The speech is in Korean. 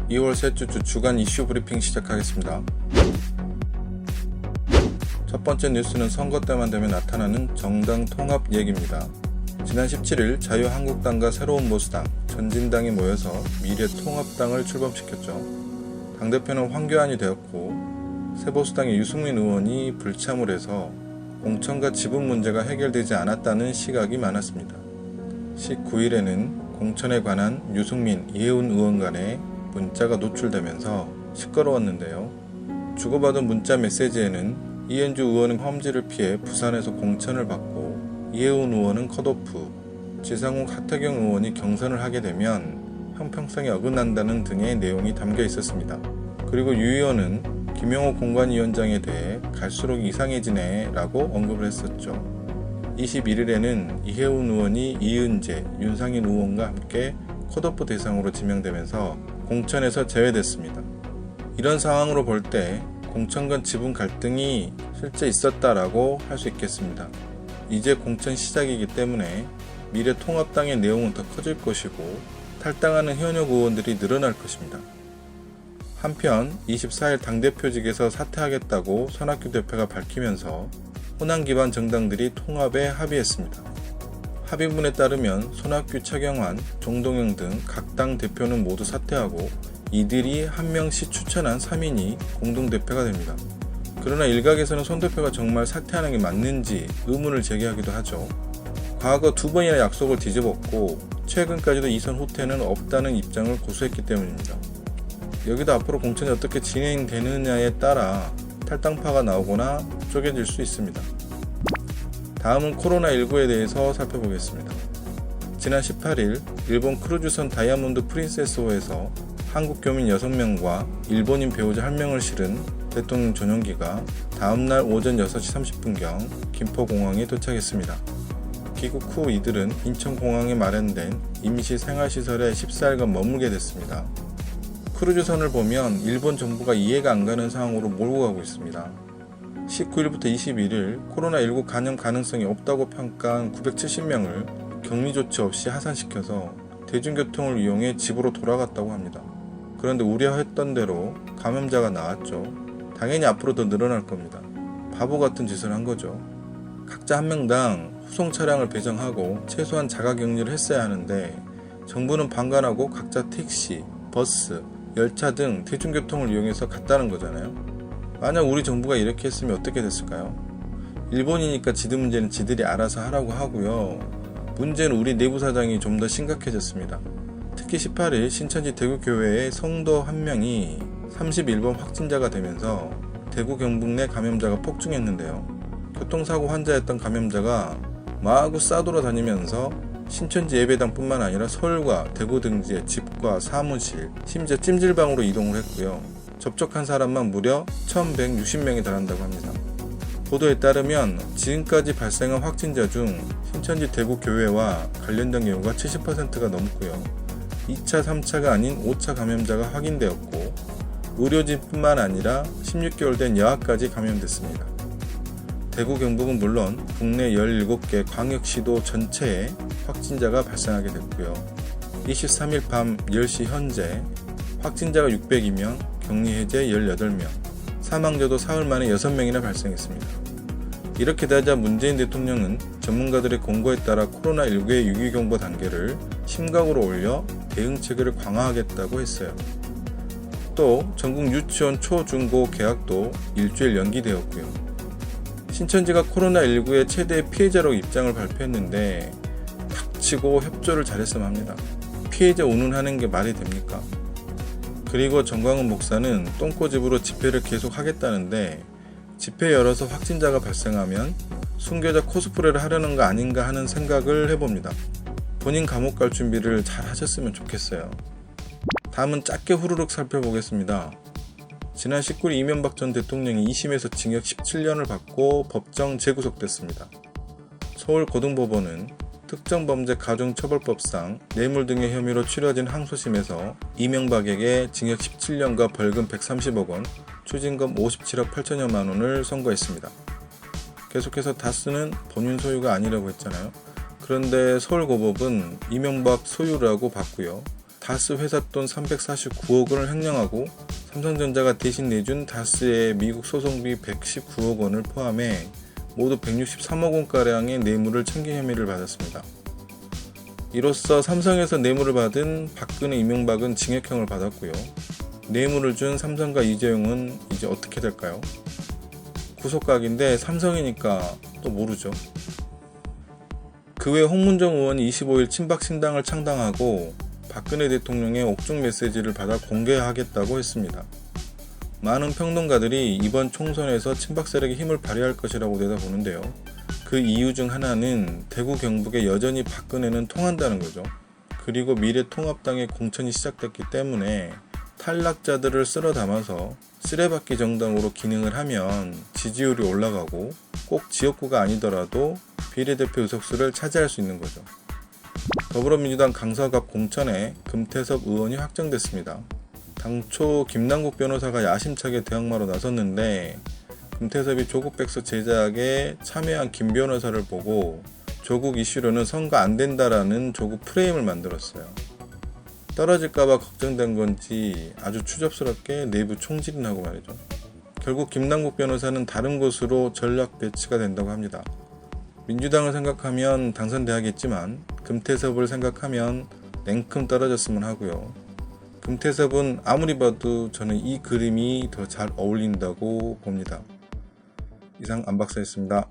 2월 셋째 주 주간 이슈 브리핑 시작하겠습니다. 첫 번째 뉴스는 선거 때만 되면 나타나는 정당 통합 얘기입니다. 지난 17일 자유한국당과 새로운 보수당, 전진당이 모여서 미래통합당을 출범시켰죠. 당대표는 황교안이 되었고 새보수당의 유승민 의원이 불참을 해서 공천과 지분 문제가 해결되지 않았다는 시각이 많았습니다. 19일에는 공천에 관한 유승민, 이해운 의원 간의 문자가 노출되면서 시끄러웠는데요. 주고받은 문자 메시지에는 이현주 의원은 험지를 피해 부산에서 공천을 받고 이해운 의원은 컷오프, 지상욱 하태경 의원이 경선을 하게 되면 형평성에 어긋난다는 등의 내용이 담겨 있었습니다. 그리고 유 의원은 김영호 공관위원장에 대해 갈수록 이상해지네 라고 언급을 했었죠. 21일에는 이해운 의원이 이은재, 윤상인 의원과 함께 컷오프 대상으로 지명되면서 공천에서 제외됐습니다. 이런 상황으로 볼 때 공천 간 지분 갈등이 실제 있었다라고 할 수 있겠습니다. 이제 공천 시작이기 때문에 미래통합당의 내용은 더 커질 것이고 탈당하는 현역 의원들이 늘어날 것입니다. 한편 24일 당대표직에서 사퇴하겠다고 손학규 대표가 밝히면서 호남 기반 정당들이 통합에 합의했습니다. 합의문에 따르면 손학규, 최경환, 정동영 등 각 당 대표는 모두 사퇴하고 이들이 한 명씩 추천한 3인이 공동대표가 됩니다. 그러나 일각에서는 손 대표가 정말 사퇴하는 게 맞는지 의문을 제기하기도 하죠. 과거 2번이나 약속을 뒤집었고 최근까지도 이선 후퇴는 없다는 입장을 고수했기 때문입니다. 여기도 앞으로 공천이 어떻게 진행되느냐에 따라 탈당파가 나오거나 쪼개질 수 있습니다. 다음은 코로나19에 대해서 살펴보겠습니다. 지난 18일 일본 크루즈선 다이아몬드 프린세스호에서 한국 교민 6명과 일본인 배우자 1명을 실은 대통령 전용기가 다음날 오전 6시 30분경 김포공항에 도착했습니다. 귀국 후 이들은 인천공항에 마련된 임시 생활시설에 14일간 머물게 됐습니다. 크루즈선을 보면 일본 정부가 이해가 안 가는 상황으로 몰고 가고 있습니다. 19일부터 21일 코로나19 감염 가능성이 없다고 평가한 970명을 격리 조치 없이 하산시켜서 대중교통을 이용해 집으로 돌아갔다고 합니다. 그런데 우려했던 대로 감염자가 나왔죠. 당연히 앞으로 더 늘어날 겁니다. 바보 같은 짓을 한 거죠. 각자 한 명당 후송 차량을 배정하고 최소한 자가격리를 했어야 하는데 정부는 방관하고 각자 택시, 버스, 열차 등 대중교통을 이용해서 갔다는 거잖아요. 만약 우리 정부가 이렇게 했으면 어떻게 됐을까요? 일본이니까 지들 문제는 지들이 알아서 하라고 하고요. 문제는 우리 내부 사정이 좀 더 심각해졌습니다. 특히 18일 신천지 대구교회의 성도 한 명이 31번 확진자가 되면서 대구 경북 내 감염자가 폭증했는데요. 교통사고 환자였던 감염자가 마구 싸돌아다니면서 신천지 예배당뿐만 아니라 서울과 대구 등지의 집과 사무실, 심지어 찜질방으로 이동을 했고요. 접촉한 사람만 무려 1160명에 달한다고 합니다. 보도에 따르면 지금까지 발생한 확진자 중 신천지 대구교회와 관련된 경우가 70%가 넘고요. 2차, 3차가 아닌 5차 감염자가 확인되었고 의료진뿐만 아니라 16개월 된 여아까지 감염됐습니다. 대구 경북은 물론 국내 17개 광역시도 전체에 확진자가 발생하게 됐고요. 23일 밤 10시 현재 확진자가 602명, 격리 해제 18명, 사망자도 사흘 만에 6명이나 발생했습니다. 이렇게 되자 문재인 대통령은 전문가들의 공고에 따라 코로나19의 유기경보 단계를 심각으로 올려 대응체계를 강화하겠다고 했어요. 또 전국 유치원 초, 중, 고 개학도 일주일 연기되었고요. 신천지가 코로나19의 최대 피해자로 입장을 발표했는데 닥치고 협조를 잘했으면 합니다. 피해자 운운하는 게 말이 됩니까? 그리고 정광훈 목사는 똥꼬집으로 집회를 계속 하겠다는데 집회 열어서 확진자가 발생하면 순교자 코스프레를 하려는 거 아닌가 하는 생각을 해봅니다. 본인 감옥 갈 준비를 잘 하셨으면 좋겠어요. 다음은 짧게 후루룩 살펴보겠습니다. 지난 19일 이명박 전 대통령이 2심에서 징역 17년을 받고 법정 재구속됐습니다. 서울고등법원은 특정범죄가중처벌법상 뇌물 등의 혐의로 치러진 항소심에서 이명박에게 징역 17년과 벌금 130억 원, 추징금 57억 8천여만 원을 선고했습니다. 계속해서 다스는 본인 소유가 아니라고 했잖아요. 그런데 서울고법은 이명박 소유라고 봤고요. 다스 회사 돈 349억 원을 횡령하고 삼성전자가 대신 내준 다스의 미국 소송비 119억 원을 포함해 모두 163억 원가량의 뇌물을 챙긴 혐의를 받았습니다. 이로써 삼성에서 뇌물을 받은 박근혜, 이명박은 징역형을 받았고요. 뇌물을 준 삼성과 이재용은 이제 어떻게 될까요? 구속각인데 삼성이니까 또 모르죠. 그 외 홍문정 의원이 25일 친박신당을 창당하고 박근혜 대통령의 옥중 메시지를 받아 공개하겠다고 했습니다. 많은 평론가들이 이번 총선에서 친박 세력이 힘을 발휘할 것이라고 내다보는데요. 그 이유 중 하나는 대구 경북에 여전히 박근혜는 통한다는 거죠. 그리고 미래통합당의 공천이 시작됐기 때문에 탈락자들을 쓸어 담아서 쓰레받기 정당으로 기능을 하면 지지율이 올라가고 꼭 지역구가 아니더라도 비례대표 의석수를 차지할 수 있는 거죠. 더불어민주당 강서갑 공천에 금태섭 의원이 확정됐습니다. 당초 김남국 변호사가 야심차게 대항마로 나섰는데 금태섭이 조국 백서 제작에 참여한 김 변호사를 보고 조국 이슈로는 선거 안 된다라는 조국 프레임을 만들었어요. 떨어질까봐 걱정된 건지 아주 추접스럽게 내부 총질을 하고 말이죠. 결국 김남국 변호사는 다른 곳으로 전략 배치가 된다고 합니다. 민주당을 생각하면 당선돼야겠지만 금태섭을 생각하면 냉큼 떨어졌으면 하고요. 금태섭은 아무리 봐도 저는 이 그림이 더 잘 어울린다고 봅니다. 이상 안박사였습니다.